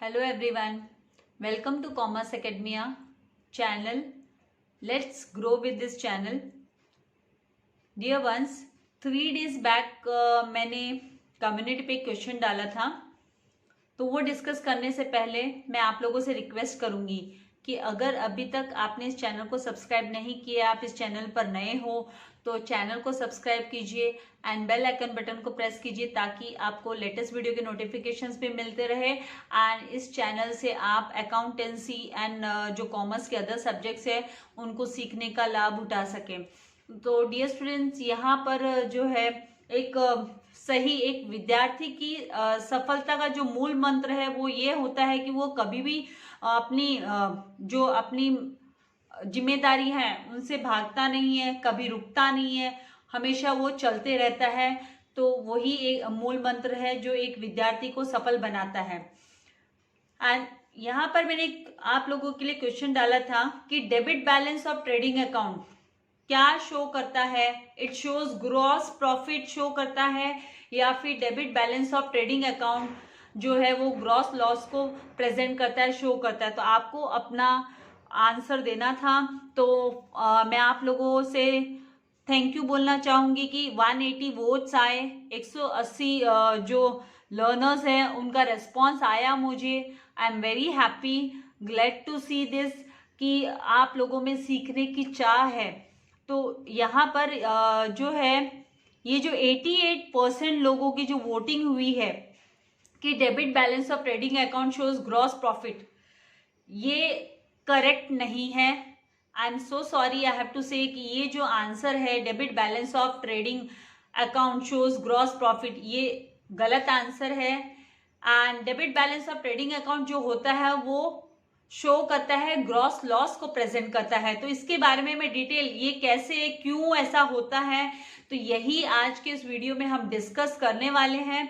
Hello everyone, welcome to Commerce Academia channel. Let's grow with this channel. Dear ones, 3 days back मैंने community पे question डाला था, तो वो डिस्कस करने से पहले मैं आप लोगों से रिक्वेस्ट करूंगी कि अगर अभी तक आपने इस चैनल को सब्सक्राइब नहीं किया, आप इस चैनल पर नए हो तो चैनल को सब्सक्राइब कीजिए एंड बेल आइकन बटन को प्रेस कीजिए ताकि आपको लेटेस्ट वीडियो के नोटिफिकेशंस भी मिलते रहे। एंड इस चैनल से आप अकाउंटेंसी एंड जो कॉमर्स के अदर सब्जेक्ट्स है उनको सीखने का लाभ उठा सकें। तो डियर स्टूडेंट्स, यहाँ पर जो है एक सही एक विद्यार्थी की सफलता का जो मूल मंत्र है वो ये होता है कि वो कभी भी अपनी जिम्मेदारी है उनसे भागता नहीं है, कभी रुकता नहीं है, हमेशा वो चलते रहता है। तो वही एक मूल मंत्र है जो एक विद्यार्थी को सफल बनाता है। एंड यहाँ पर मैंने आप लोगों के लिए क्वेश्चन डाला था कि debit balance of trading account क्या शो करता है। It shows gross profit show करता है या फिर debit balance of trading account जो है वो ग्रॉस लॉस को प्रेजेंट करता है, शो करता है। तो आपको अपना आंसर देना था। तो मैं आप लोगों से थैंक यू बोलना चाहूंगी कि 180 वोट्स आए, 180 जो लर्नर्स हैं उनका रेस्पॉन्स आया मुझे। I am very happy, glad to see this कि आप लोगों में सीखने की चाह है। तो यहाँ पर जो है ये जो 88% लोगों की जो वोटिंग हुई है कि debit balance of trading account shows gross profit, ये करेक्ट नहीं है। I am so sorry, I have to say कि ये जो आंसर है debit balance of trading account shows gross profit, ये गलत आंसर है। And debit balance of trading account जो होता है वो शो करता है ग्रॉस लॉस को प्रेजेंट करता है। तो इसके बारे में मैं डिटेल ये कैसे क्यों ऐसा होता है तो यही आज के इस वीडियो में हम डिस्कस करने वाले हैं।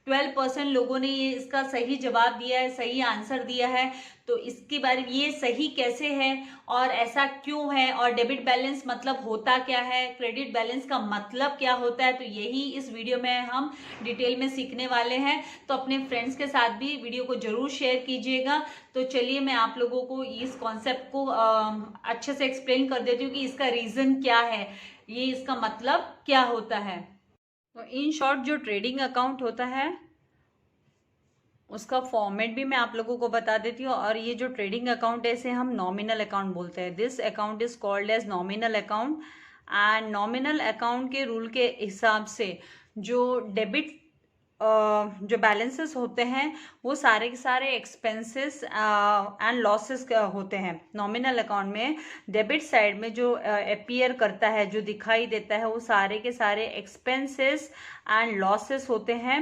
12% लोगों ने ये इसका सही जवाब दिया है, सही आंसर दिया है। तो इसके बारे में ये सही कैसे है और ऐसा क्यों है और डेबिट बैलेंस मतलब होता क्या है, क्रेडिट बैलेंस का मतलब क्या होता है, तो यही इस वीडियो में हम डिटेल में सीखने वाले हैं। तो अपने फ्रेंड्स के साथ भी वीडियो को जरूर शेयर कीजिएगा। तो चलिए मैं आप लोगों को इस कॉन्सेप्ट को अच्छे से एक्सप्लेन कर देती हूँ कि इसका रीजन क्या है, ये इसका मतलब क्या होता है। तो इन शॉर्ट जो ट्रेडिंग अकाउंट होता है उसका फॉर्मेट भी मैं आप लोगों को बता देती हूँ। और ये जो ट्रेडिंग अकाउंट है इसे हम नॉमिनल अकाउंट बोलते हैं। This account is called as nominal account. And nominal account के रूल के हिसाब से जो डेबिट जो बैलेंसेस होते हैं वो सारे के सारे एक्सपेंसेस एंड लॉसेस होते हैं। नॉमिनल अकाउंट में डेबिट साइड में जो अपीयर करता है, जो दिखाई देता है, वो सारे के सारे एक्सपेंसेस एंड लॉसेस होते हैं।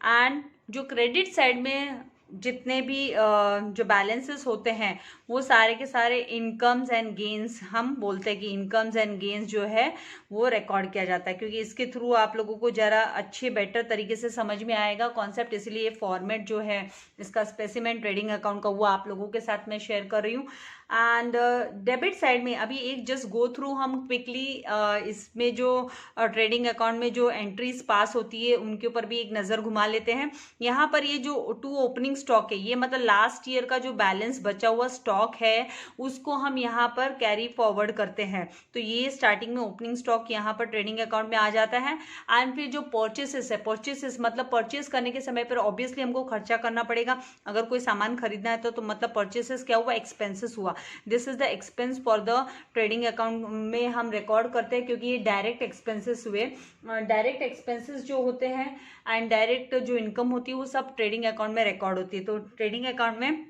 एंड जो क्रेडिट साइड में जितने भी जो बैलेंसेस होते हैं वो सारे के सारे इनकम्स एंड गेन्स, हम बोलते हैं कि इनकम्स एंड गेन्स जो है वो रिकॉर्ड किया जाता है, क्योंकि इसके थ्रू आप लोगों को ज़रा अच्छे बेटर तरीके से समझ में आएगा कॉन्सेप्ट। इसलिए ये फॉर्मेट जो है इसका स्पेसिमेन ट्रेडिंग अकाउंट का वो आप लोगों के साथ मैं शेयर कर रही हूँ। एंड डेबिट साइड में अभी एक जस्ट गो थ्रू हम क्विकली इसमें जो ट्रेडिंग अकाउंट में जो एंट्रीज पास होती है उनके ऊपर भी एक नज़र घुमा लेते हैं। यहाँ पर ये जो 2 ओपनिंग स्टॉक है, ये मतलब लास्ट ईयर का जो बैलेंस बचा हुआ स्टॉक है उसको हम यहाँ पर कैरी फॉरवर्ड करते हैं। तो ये स्टार्टिंग में ओपनिंग स्टॉक यहाँ पर ट्रेडिंग अकाउंट में आ जाता है। एंड फिर जो परचेसेस है, परचेसेस मतलब परचेस करने के समय पर ऑब्वियसली हमको खर्चा करना पड़ेगा। अगर कोई सामान खरीदना है तो मतलब परचेसेस क्या हुआ, एक्सपेंसेस हुआ। This is the expense for the trading account में हम रिकॉर्ड करते हैं, क्योंकि ये डायरेक्ट एक्सपेंसेस हुए। डायरेक्ट एक्सपेंसेस जो होते हैं एंड डायरेक्ट जो इनकम होती है वो सब ट्रेडिंग अकाउंट में रिकॉर्ड होती है। तो ट्रेडिंग अकाउंट में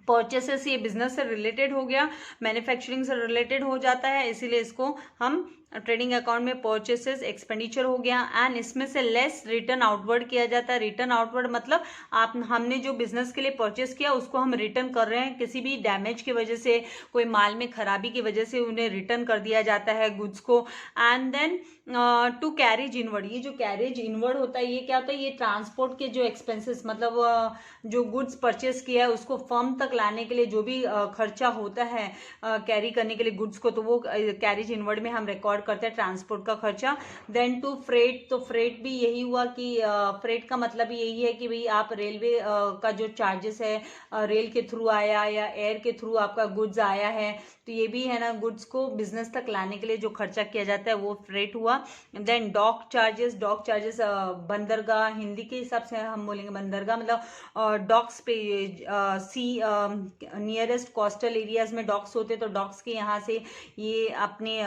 परचेसेस ये बिजनेस से रिलेटेड हो गया, मैन्युफैक्चरिंग से रिलेटेड हो जाता है, इसीलिए इसको हम ट्रेडिंग अकाउंट में परचेसेस एक्सपेंडिचर हो गया। एंड इसमें से लेस रिटर्न आउटवर्ड किया जाता है। रिटर्न आउटवर्ड मतलब हमने जो बिजनेस के लिए परचेस किया उसको हम रिटर्न कर रहे हैं, किसी भी डैमेज की वजह से, कोई माल में खराबी की वजह से उन्हें रिटर्न कर दिया जाता है गुड्स को। And then to carriage inward, ये जो कैरेज इनवर्ड होता है ये क्या होता है, ये ट्रांसपोर्ट के जो एक्सपेंसेस मतलब जो गुड्स परचेस किया है उसको फर्म तक लाने के लिए जो भी खर्चा होता है कैरी करने के लिए गुड्स को, तो वो कैरेज इनवर्ड में हम रिकॉर्ड करते हैं ट्रांसपोर्ट का खर्चा। देन टू फ्रेट, तो फ्रेट भी यही हुआ कि फ्रेट का मतलब यही है कि भाई आप रेलवे का जो चार्जेस है, रेल के थ्रू आया या एयर के थ्रू आपका गुड्स आया है, तो ये भी है ना, गुड्स को बिजनेस तक लाने के लिए जो खर्चा किया जाता है वो फ्रेट हुआ। Then dock charges, dock charges बंदरगाह, हिंदी के हिसाब से हम बोलेंगे बंदरगाह मतलब डॉक्स पे, सी नियरेस्ट कोस्टल एरियाज में डॉक्स होते, तो डॉक्स के यहाँ से ये अपने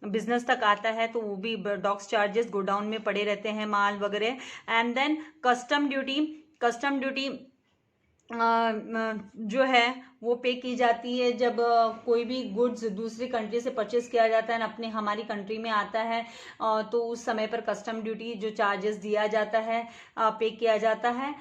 बिजनेस तक आता है, तो वो भी डॉक्स चार्जेस गोडाउन में पड़े रहते हैं माल वगैरह। And then custom duty, custom duty जो है वो पे की जाती है जब कोई भी गुड्स दूसरी कंट्री से परचेस किया जाता है ना, अपने हमारी कंट्री में आता है, तो उस समय पर कस्टम ड्यूटी जो चार्जेस दिया जाता है, पे किया जाता है।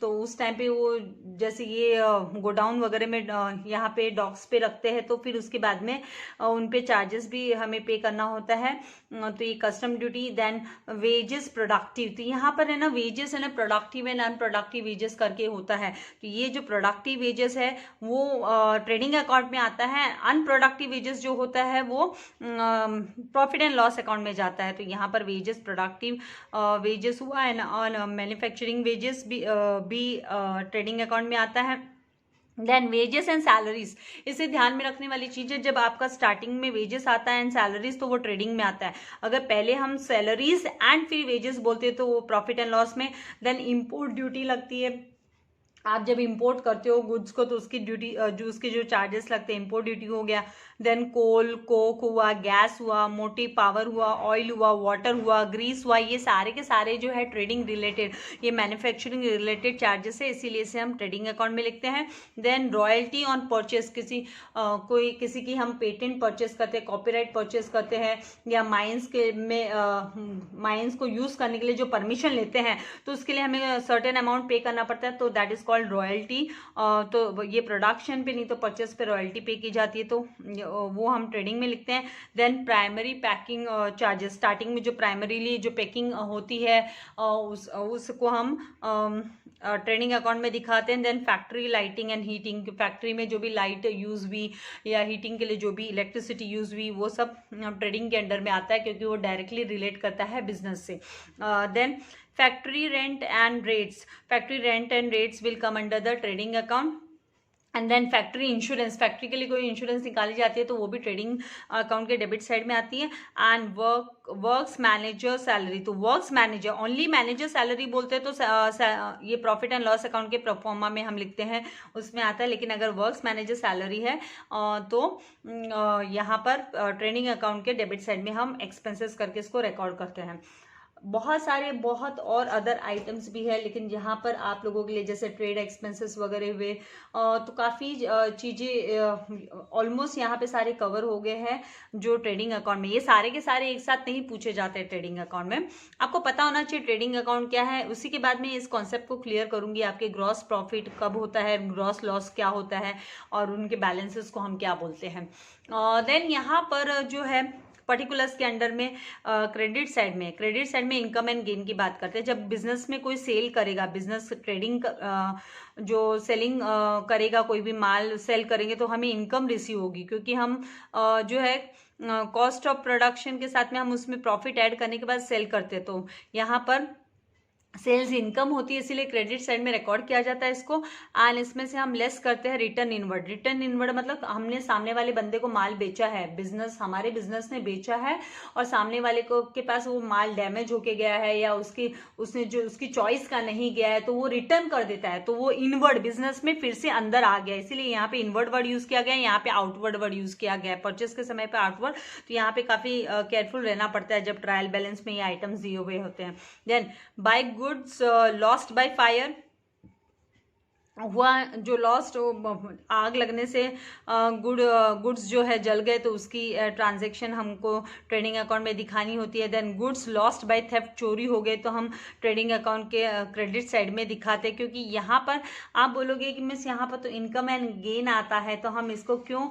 तो उस टाइम पे वो जैसे ये गोडाउन वगैरह में यहाँ पे डॉक्स पे रखते हैं, तो फिर उसके बाद में उन पे चार्जेस भी हमें पे करना होता है। तो ये custom duty. Then wages productive, तो यहाँ पर है ना वेजेस है ना प्रोडक्टिव एंड अनप्रोडक्टिव वेजेस करके होता है। तो ये जो प्रोडक्टिव वेजेस है वो ट्रेडिंग अकाउंट में आता है, अनप्रोडक्टिव वेजेस जो होता है वो प्रॉफिट एंड लॉस अकाउंट में जाता है। तो यहाँ पर वेजेस प्रोडक्टिव वेजेस हुआ एंड ऑन मैन्युफैक्चरिंग वेजेस भी ट्रेडिंग अकाउंट में आता है। देन वेजेस एंड सैलरीज, इसे ध्यान में रखने वाली चीज है, जब आपका स्टार्टिंग में वेजेस आता है एंड सैलरीज तो वो ट्रेडिंग में आता है। अगर पहले हम सैलरीज एंड फिर वेजेस बोलते हैं तो वो प्रॉफिट एंड लॉस में। देन इंपोर्ट ड्यूटी लगती है, आप जब इंपोर्ट करते हो गुड्स को तो उसकी ड्यूटी जो उसके जो चार्जेस लगते हैं इंपोर्ट ड्यूटी हो गया। देन कोल, कोक हुआ, गैस हुआ, मोटिव पावर हुआ, ऑयल हुआ, वाटर हुआ, ग्रीस हुआ, ये सारे के सारे जो है ट्रेडिंग रिलेटेड, ये मैन्युफैक्चरिंग रिलेटेड चार्जेस है, इसीलिए इसे हम ट्रेडिंग अकाउंट में लिखते हैं। देन रॉयल्टी ऑन परचेस, किसी की हम पेटेंट परचेस करते हैं, कॉपीराइट परचेस करते हैं, या माइंस के में माइंस को यूज करने के लिए जो परमिशन लेते हैं तो उसके लिए हमें सर्टेन अमाउंट पे करना पड़ता है, तो दैट इज कॉल्ड रॉयल्टी। तो ये प्रोडक्शन पे नहीं तो परचेस पे रॉयल्टी पे की जाती है, तो वो हम ट्रेडिंग में लिखते हैं। Then primary packing charges, starting में जो प्राइमरीली जो पैकिंग होती है उसको हम ट्रेडिंग अकाउंट में दिखाते हैं। Then factory lighting and heating, factory में जो भी लाइट यूज हुई या हीटिंग के लिए जो भी इलेक्ट्रिसिटी यूज हुई वो सब ट्रेडिंग के अंडर में आता है, क्योंकि वो डायरेक्टली रिलेट करता है बिजनेस से। Then factory rent and rates, factory rent and rates will come under the trading account. And then factory insurance, factory के लिए कोई इंश्योरेंस निकाली जाती है तो वो भी ट्रेडिंग अकाउंट के डेबिट साइड में आती है। एंड वर्क्स मैनेजर सैलरी, तो works manager, only manager salary बोलते हैं तो ये प्रॉफिट एंड लॉस अकाउंट के प्रोफॉर्मा में हम लिखते हैं, उसमें आता है। लेकिन अगर वर्क्स मैनेजर सैलरी है तो यहाँ पर ट्रेडिंग अकाउंट के डेबिट साइड में हम एक्सपेंसेस करके इसको रिकॉर्ड करते हैं। बहुत और अदर आइटम्स भी है, लेकिन यहाँ पर आप लोगों के लिए जैसे ट्रेड एक्सपेंसेस वगैरह हुए तो काफ़ी चीज़ें ऑलमोस्ट यहाँ पे सारे कवर हो गए हैं जो ट्रेडिंग अकाउंट में। ये सारे के सारे एक साथ नहीं पूछे जाते हैं ट्रेडिंग अकाउंट में, आपको पता होना चाहिए ट्रेडिंग अकाउंट क्या है। उसी के बाद में इस कॉन्सेप्ट को क्लियर करूंगी, आपके ग्रॉस प्रॉफिट कब होता है, ग्रॉस लॉस क्या होता है और उनके बैलेंसेस को हम क्या बोलते हैं। देन यहाँ पर जो है पर्टिकुलर्स के अंडर में क्रेडिट साइड में इनकम एंड गेन की बात करते हैं। जब बिजनेस में कोई सेल करेगा, बिजनेस ट्रेडिंग जो सेलिंग करेगा, कोई भी माल सेल करेंगे तो हमें इनकम रिसीव होगी, क्योंकि हम जो है कॉस्ट ऑफ प्रोडक्शन के साथ में हम उसमें प्रॉफिट ऐड करने के बाद सेल करते हैं, तो यहाँ पर सेल्स इनकम होती है, इसीलिए क्रेडिट साइड में रिकॉर्ड किया जाता है इसको। एंड इसमें से हम लेस करते हैं रिटर्न इनवर्ड। रिटर्न इनवर्ड मतलब हमने सामने वाले बंदे को माल बेचा है, हमारे बिजनेस ने बेचा है और सामने वाले को के पास वो माल डैमेज होके गया है या उसने जो उसकी चॉइस का नहीं गया है तो वो रिटर्न कर देता है, तो वो इनवर्ड बिजनेस में फिर से अंदर आ गया, इसीलिए यहाँ पे इनवर्ड वर्ड यूज किया गया है, यहाँ पे आउटवर्ड वर्ड यूज किया गया है परचेस के समय पे आउटवर्ड। तो यहाँ पे काफी केयरफुल रहना पड़ता है जब ट्रायल बैलेंस में ये आइटम्स दिए हुए होते हैं। Then by goods lost by fire हुआ, जो लॉस्ट आग लगने से गुड्स जो है जल गए तो उसकी ट्रांजैक्शन हमको ट्रेडिंग अकाउंट में दिखानी होती है। Then goods lost by theft, चोरी हो गए तो हम ट्रेडिंग अकाउंट के क्रेडिट साइड में दिखाते हैं, क्योंकि यहाँ पर आप बोलोगे कि मिस यहाँ पर तो इनकम एंड गेन आता है तो हम इसको क्यों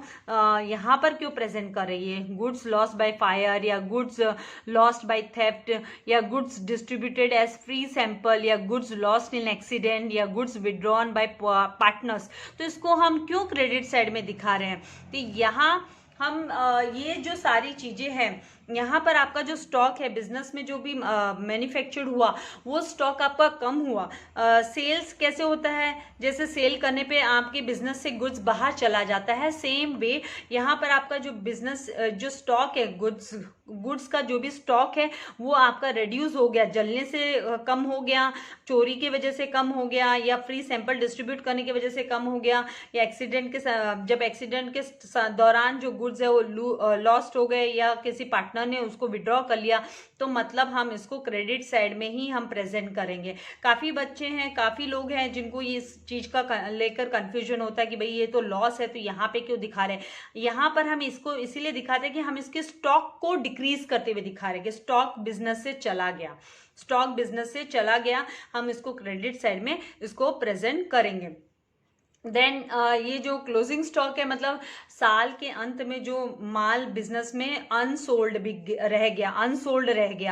यहाँ पर क्यों प्रेजेंट कर रही है। गुड्स लॉस्ट बाय फायर या गुड्स लॉस्ट बाय थेफ्ट या goods distributed as free sample या गुड्स लॉस्ट इन एक्सीडेंट या गुड्स विड्रॉन बाय पार्टनर्स, तो इसको हम क्यों क्रेडिट साइड में दिखा रहे हैं। तो यहाँ हम ये जो सारी चीज़ें हैं, यहाँ पर आपका जो स्टॉक है बिजनेस में जो भी मैन्युफैक्चर्ड हुआ वो स्टॉक आपका कम हुआ। सेल्स कैसे होता है, जैसे सेल करने पे आपके बिजनेस से गुड्स बाहर चला जाता है, सेम वे यहाँ पर आपका जो बिजनेस जो स्टॉक है गुड्स का जो भी स्टॉक है वो आपका रिड्यूस हो गया, जलने से कम हो गया, चोरी की वजह से कम हो गया, या फ्री सैंपल डिस्ट्रीब्यूट करने की वजह से कम हो गया, या जब एक्सीडेंट के दौरान जो गुड्स है वो लॉस्ट हो गए, या किसी पार्टनर ने उसको विड्रॉ कर लिया, तो मतलब हम इसको क्रेडिट साइड में ही हम प्रेजेंट करेंगे। काफ़ी बच्चे हैं, काफ़ी लोग हैं जिनको ये इस चीज़ का लेकर कन्फ्यूजन होता है कि भाई ये तो लॉस है तो यहाँ पे क्यों दिखा रहे हैं। यहाँ पर हम इसको इसीलिए दिखाते हैं कि हम इसके स्टॉक को डिक्रीज करते हुए दिखा रहे हैं कि स्टॉक बिजनेस से चला गया, हम इसको क्रेडिट साइड में इसको प्रेजेंट करेंगे। देन ये जो क्लोजिंग स्टॉक है, मतलब साल के अंत में जो माल बिजनेस में अनसोल्ड रह गया,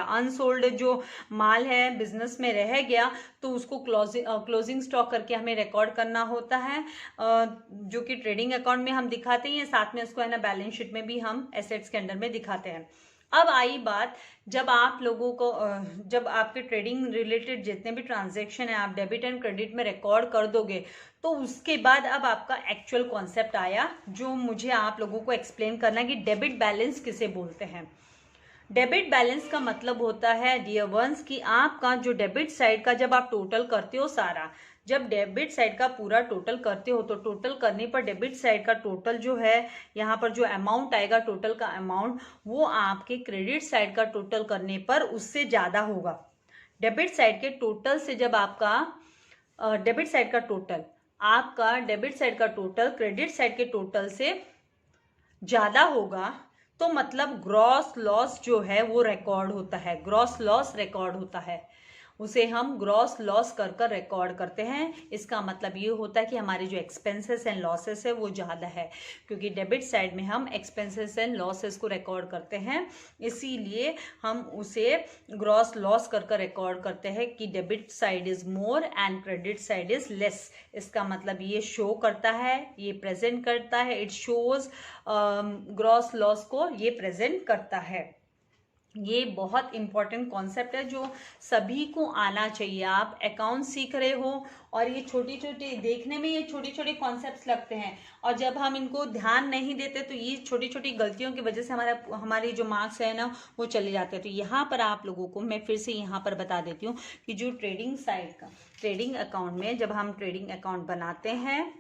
अनसोल्ड जो माल है बिजनेस में रह गया, तो उसको क्लोजिंग स्टॉक करके हमें रिकॉर्ड करना होता है, जो कि ट्रेडिंग अकाउंट में हम दिखाते हैं, साथ में उसको है ना बैलेंस शीट में भी हम एसेट्स के अंडर में दिखाते हैं। अब आई बात, जब आप लोगों को जब आपके ट्रेडिंग रिलेटेड जितने भी ट्रांजैक्शन है आप डेबिट एंड क्रेडिट में रिकॉर्ड कर दोगे, तो उसके बाद अब आपका एक्चुअल कॉन्सेप्ट आया जो मुझे आप लोगों को एक्सप्लेन करना है कि डेबिट बैलेंस किसे बोलते हैं। डेबिट बैलेंस का मतलब होता है डियर वंस कि आपका जो डेबिट साइड का जब आप टोटल करते हो सारा, जब डेबिट साइड का पूरा टोटल करते हो तो टोटल करने पर डेबिट साइड का टोटल जो है यहाँ पर जो अमाउंट आएगा टोटल का अमाउंट, वो आपके क्रेडिट साइड का टोटल करने पर उससे ज़्यादा होगा। डेबिट साइड के टोटल से जब आपका डेबिट साइड का टोटल क्रेडिट साइड के टोटल से ज़्यादा होगा, तो मतलब ग्रॉस लॉस जो है वो रिकॉर्ड होता है, ग्रॉस लॉस रिकॉर्ड होता है, उसे हम ग्रॉस लॉस कर कर रिकॉर्ड करते हैं। इसका मतलब ये होता है कि हमारे जो एक्सपेंसेस एंड लॉसेस है वो ज़्यादा है, क्योंकि डेबिट साइड में हम एक्सपेंसेस एंड लॉसेस को रिकॉर्ड करते हैं, इसीलिए हम उसे ग्रॉस लॉस कर कर रिकॉर्ड करते हैं कि debit side is more and credit side is less. इसका मतलब ये शो करता है, ये प्रेजेंट करता है, इट शोज ग्रॉस लॉस को ये प्रेजेंट करता है। ये बहुत इंपॉर्टेंट कॉन्सेप्ट है जो सभी को आना चाहिए। आप अकाउंट सीख रहे हो और ये छोटी छोटी देखने में ये छोटे छोटे कॉन्सेप्ट्स लगते हैं, और जब हम इनको ध्यान नहीं देते तो ये छोटी छोटी गलतियों की वजह से हमारे जो मार्क्स है ना वो चले जाते हैं। तो यहाँ पर आप लोगों को मैं फिर से यहाँ पर बता देती हूँ कि जो ट्रेडिंग साइड का ट्रेडिंग अकाउंट में जब हम ट्रेडिंग अकाउंट बनाते हैं,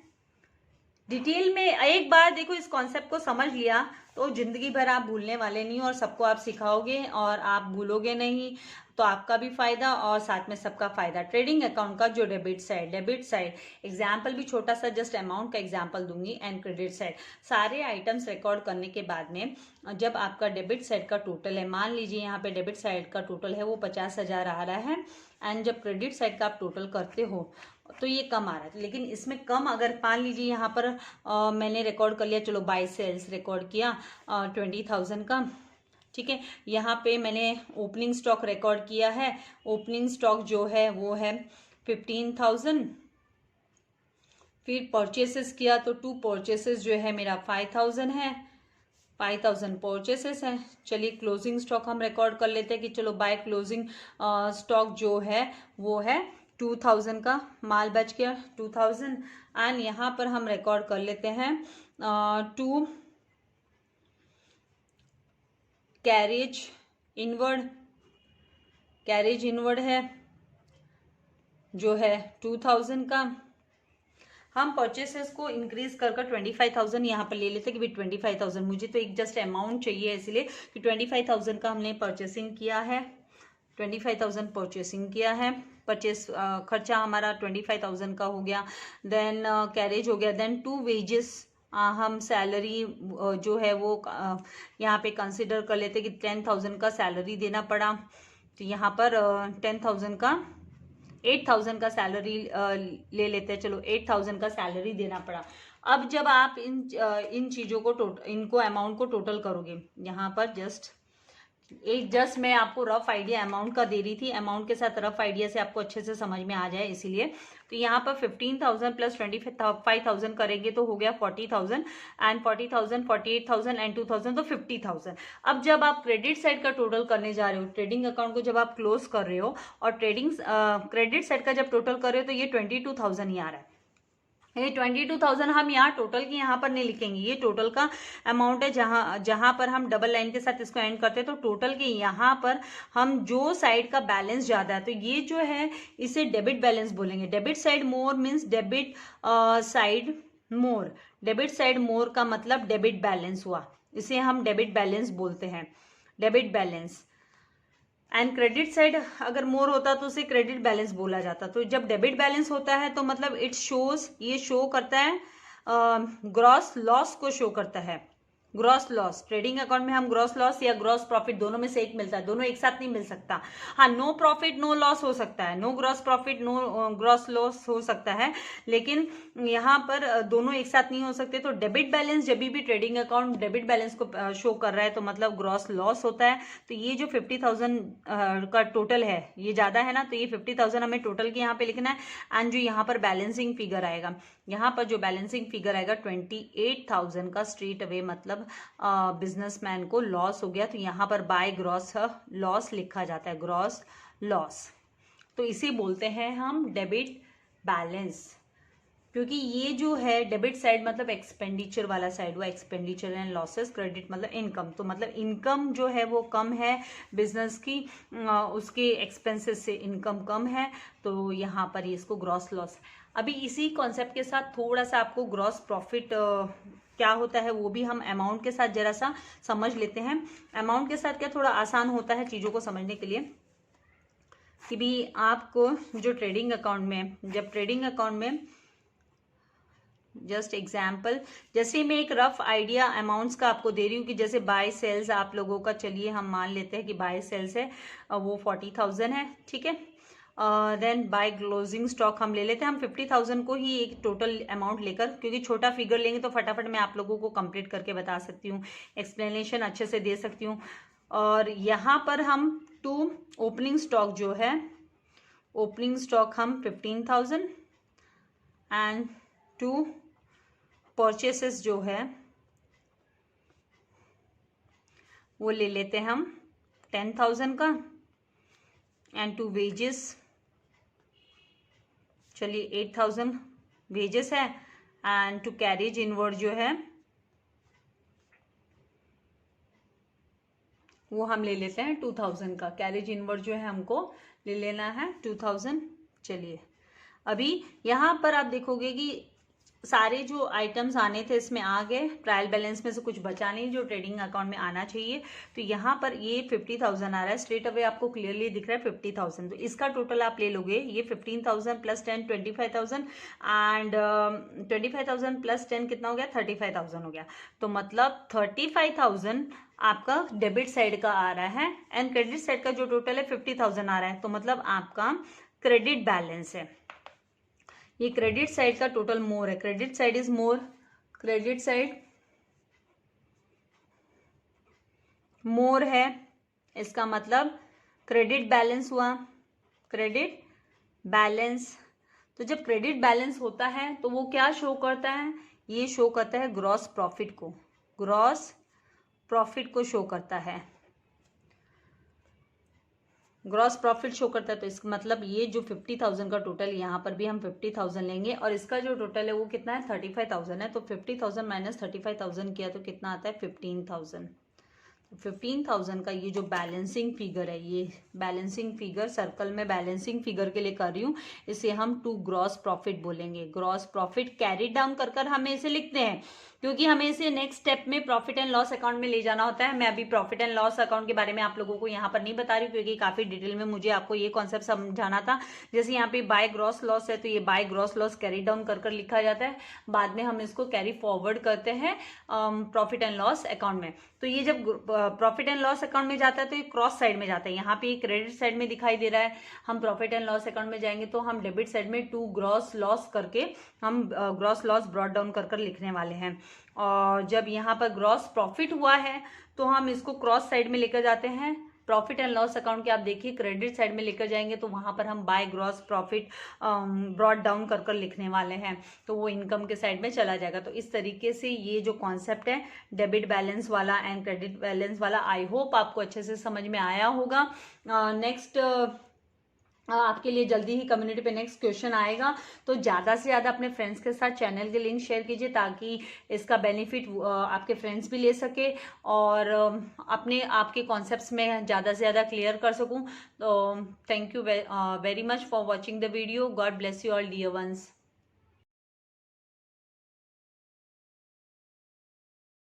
डिटेल में एक बार देखो इस कॉन्सेप्ट को समझ लिया तो जिंदगी भर आप भूलने वाले नहीं, और सबको आप सिखाओगे और आप भूलोगे नहीं, तो आपका भी फायदा और साथ में सबका फायदा। ट्रेडिंग अकाउंट का जो डेबिट साइड एग्जाम्पल भी छोटा सा जस्ट अमाउंट का एग्जाम्पल दूंगी, एंड क्रेडिट साइड सारे आइटम्स रिकॉर्ड करने के बाद में जब आपका डेबिट साइड का टोटल है, मान लीजिए यहाँ पे डेबिट साइड का टोटल है वो 50,000 आ रहा है, एंड जब क्रेडिट साइड का आप टोटल करते हो तो ये कम आ रहा है। लेकिन इसमें कम अगर मान लीजिए यहाँ पर मैंने रिकॉर्ड कर लिया, चलो बाय सेल्स रिकॉर्ड किया 20,000 का, ठीक है। यहाँ पे मैंने ओपनिंग स्टॉक रिकॉर्ड किया है, ओपनिंग स्टॉक जो है वो है 15,000, फिर परचेसेस किया तो 2 परचेसेस जो है मेरा 5,000 है, 5,000 परचेसेस है। चलिए क्लोजिंग स्टॉक हम रिकॉर्ड कर लेते हैं कि चलो बाय क्लोजिंग स्टॉक जो है वो है 2,000 का माल बच गया 2,000, एंड यहाँ पर हम रिकॉर्ड कर लेते हैं 2 कैरेज इनवर्ड है जो है 2,000 का। हम परचेसेस को इंक्रीज कर 25,000 यहाँ पर ले लेते हैं कि भाई 25,000, मुझे तो एक जस्ट अमाउंट चाहिए इसलिए कि 25,000 का हमने परचेसिंग किया है, 25,000 परचेसिंग किया है, परचेस खर्चा हमारा 25,000 का हो गया, देन कैरेज हो गया, देन 2 वेजेस हम सैलरी जो है वो यहाँ पे कंसिडर कर लेते कि 10,000 का सैलरी देना पड़ा, तो यहाँ पर 10,000 का 8,000 का सैलरी ले लेते हैं, चलो 8,000 का सैलरी देना पड़ा। अब जब आप इन चीज़ों को इनको अमाउंट को टोटल करोगे, यहाँ पर जस्ट एक जस्ट मैं आपको रफ आइडिया अमाउंट का दे रही थी, अमाउंट के साथ रफ आइडिया से आपको अच्छे से समझ में आ जाए इसीलिए। तो यहाँ पर 15,000 प्लस 25,000 करेंगे तो हो गया 40,000 एंड 40,000 48,000 एंड 2,000 तो 50,000। अब जब आप क्रेडिट साइड का टोटल करने जा रहे हो, ट्रेडिंग अकाउंट को जब आप क्लोज कर रहे हो और ट्रेडिंग क्रेडिट साइड का जब टोटल कर रहे हो तो ये 22,000 ही आ रहा है। ये 22,000 हम यहाँ टोटल की यहाँ पर नहीं लिखेंगे, ये टोटल का अमाउंट है जहां पर हम डबल लाइन के साथ इसको एंड करते हैं। तो टोटल के यहाँ पर हम जो साइड का बैलेंस ज्यादा है तो ये जो है इसे डेबिट बैलेंस बोलेंगे। डेबिट साइड मोर मीन्स डेबिट साइड मोर, डेबिट साइड मोर का मतलब डेबिट बैलेंस हुआ, इसे हम डेबिट बैलेंस बोलते हैं, debit balance. And credit side अगर मोर होता तो उसे क्रेडिट बैलेंस बोला जाता। तो जब डेबिट बैलेंस होता है तो मतलब इट शोज, ये शो करता है ग्रॉस लॉस को शो करता है, ग्रॉस लॉस। ट्रेडिंग अकाउंट में हम ग्रॉस लॉस या ग्रॉस प्रॉफिट दोनों में से एक मिलता है, दोनों एक साथ नहीं मिल सकता। हाँ, नो प्रॉफिट नो लॉस हो सकता है, no gross profit no gross loss हो सकता है, लेकिन यहाँ पर दोनों एक साथ नहीं हो सकते। तो डेबिट बैलेंस जब भी ट्रेडिंग अकाउंट डेबिट बैलेंस को शो कर रहा है तो मतलब ग्रॉस लॉस होता है। तो ये जो 50,000 का टोटल है ये ज्यादा है ना, तो ये 50,000 हमें टोटल के यहाँ पे लिखना है। एंड जो यहाँ पर बैलेंसिंग फिगर आएगा, यहाँ पर जो बैलेंसिंग फिगर आएगा 28,000 का स्ट्रेट अवे मतलब बिजनेसमैन को लॉस हो गया। तो यहाँ पर बाय ग्रॉस लॉस लिखा जाता है, ग्रॉस लॉस। तो इसे बोलते हैं हम डेबिट बैलेंस, क्योंकि ये जो है डेबिट साइड मतलब एक्सपेंडिचर वाला साइड हुआ, एक्सपेंडिचर एंड लॉसेस। क्रेडिट मतलब इनकम, तो मतलब इनकम जो है वो कम है बिजनेस की, उसके एक्सपेंसेस से इनकम कम है, तो यहाँ पर इसको ग्रॉस लॉस। अभी इसी कॉन्सेप्ट के साथ थोड़ा सा आपको ग्रॉस प्रॉफिट क्या होता है वो भी हम अमाउंट के साथ जरा सा समझ लेते हैं। अमाउंट के साथ क्या थोड़ा आसान होता है चीज़ों को समझने के लिए कि भी आपको जो ट्रेडिंग अकाउंट में, जब ट्रेडिंग अकाउंट में जस्ट एग्जाम्पल, जैसे मैं एक रफ आइडिया अमाउंट्स का आपको दे रही हूँ कि जैसे बाय सेल्स आप लोगों का, चलिए हम मान लेते हैं कि बाय सेल्स है वो 40,000 है, ठीक है। देन बाय क्लोजिंग स्टॉक हम ले लेते हैं, हम 50,000 को ही एक टोटल अमाउंट लेकर, क्योंकि छोटा फिगर लेंगे तो फटाफट मैं आप लोगों को कंप्लीट करके बता सकती हूँ, एक्सप्लेनेशन अच्छे से दे सकती हूँ। और यहाँ पर हम टू ओपनिंग स्टॉक जो है, ओपनिंग स्टॉक हम 15,000 एंड टू परचेसेस जो है वो ले लेते हैं हम 10,000 का, एंड टू वेजेस, चलिए 8,000 वेजेस है, एंड टू कैरेज इनवर्ड जो है वो हम ले लेते हैं 2,000 का। कैरेज इनवर्ड जो है हमको ले लेना है 2,000। चलिए अभी यहाँ पर आप देखोगे कि सारे जो आइटम्स आने थे इसमें आ गए, ट्रायल बैलेंस में से कुछ बचा नहीं जो ट्रेडिंग अकाउंट में आना चाहिए। तो यहाँ पर ये 50,000 आ रहा है, स्ट्रेट अवे आपको क्लियरली दिख रहा है 50,000। तो इसका टोटल आप ले लोगे, ये 15,000 प्लस 10 25,000 एंड 25,000 प्लस 10 कितना हो गया, 35,000 हो गया। तो मतलब 35,000 आपका डेबिट साइड का आ रहा है एंड क्रेडिट साइड का जो टोटल है 50,000 आ रहा है। तो मतलब आपका क्रेडिट बैलेंस है, ये क्रेडिट साइड का टोटल मोर है, credit side is more, credit side मोर है, इसका मतलब क्रेडिट बैलेंस हुआ, क्रेडिट बैलेंस। तो जब क्रेडिट बैलेंस होता है तो वो क्या शो करता है, ये शो करता है ग्रॉस प्रॉफिट को, ग्रॉस प्रॉफिट को शो करता है, ग्रॉस प्रॉफिट शो करता है। तो इसका मतलब ये जो 50,000 का टोटल, यहाँ पर भी हम 50,000 लेंगे और इसका जो टोटल है वो कितना है 35,000 है। तो 50,000 माइनस 35,000 किया तो कितना आता है 15,000। 15,000 का ये जो बैलेंसिंग फिगर है, ये बैलेंसिंग फिगर सर्कल में बैलेंसिंग फिगर के लिए कर रही हूँ, इसे हम टू ग्रॉस प्रॉफिट बोलेंगे। ग्रॉस प्रॉफिट कैरी डाउन कर कर हमें इसे लिखते हैं क्योंकि हमें इसे नेक्स्ट स्टेप में प्रॉफिट एंड लॉस अकाउंट में ले जाना होता है। मैं अभी प्रॉफिट एंड लॉस अकाउंट के बारे में आप लोगों को यहाँ पर नहीं बता रही हूँ क्योंकि काफी डिटेल में मुझे आपको ये कॉन्सेप्ट समझाना था। जैसे यहाँ पे बाय ग्रॉस लॉस है तो ये by gross loss carry down कर कर लिखा जाता है, बाद में हम इसको कैरी फॉरवर्ड करते हैं प्रॉफिट एंड लॉस अकाउंट में। तो ये जब प्रॉफिट एंड लॉस अकाउंट में जाता है तो ये क्रॉस साइड में जाता है, यहाँ पे क्रेडिट साइड में दिखाई दे रहा है। हम प्रॉफिट एंड लॉस अकाउंट में जाएंगे तो हम डेबिट साइड में टू ग्रॉस लॉस करके हम ग्रॉस लॉस ब्रॉट डाउन कर लिखने वाले हैं। और जब यहाँ पर ग्रॉस प्रॉफिट हुआ है तो हम इसको क्रॉस साइड में लेकर जाते हैं। प्रॉफिट एंड लॉस अकाउंट के आप देखिए क्रेडिट साइड में लेकर जाएंगे तो वहां पर हम by gross profit brought down कर लिखने वाले हैं, तो वो इनकम के साइड में चला जाएगा। तो इस तरीके से ये जो कॉन्सेप्ट है डेबिट बैलेंस वाला एंड क्रेडिट बैलेंस वाला, आई होप आपको अच्छे से समझ में आया होगा। नेक्स्ट आपके लिए जल्दी ही कम्युनिटी पे नेक्स्ट क्वेश्चन आएगा, तो ज़्यादा से ज़्यादा अपने फ्रेंड्स के साथ चैनल के लिंक शेयर कीजिए ताकि इसका बेनिफिट आपके फ्रेंड्स भी ले सके और अपने आपके कॉन्सेप्ट्स में ज़्यादा से ज़्यादा क्लियर कर सकूं। तो thank you very much for watching the video. God bless you all dear once.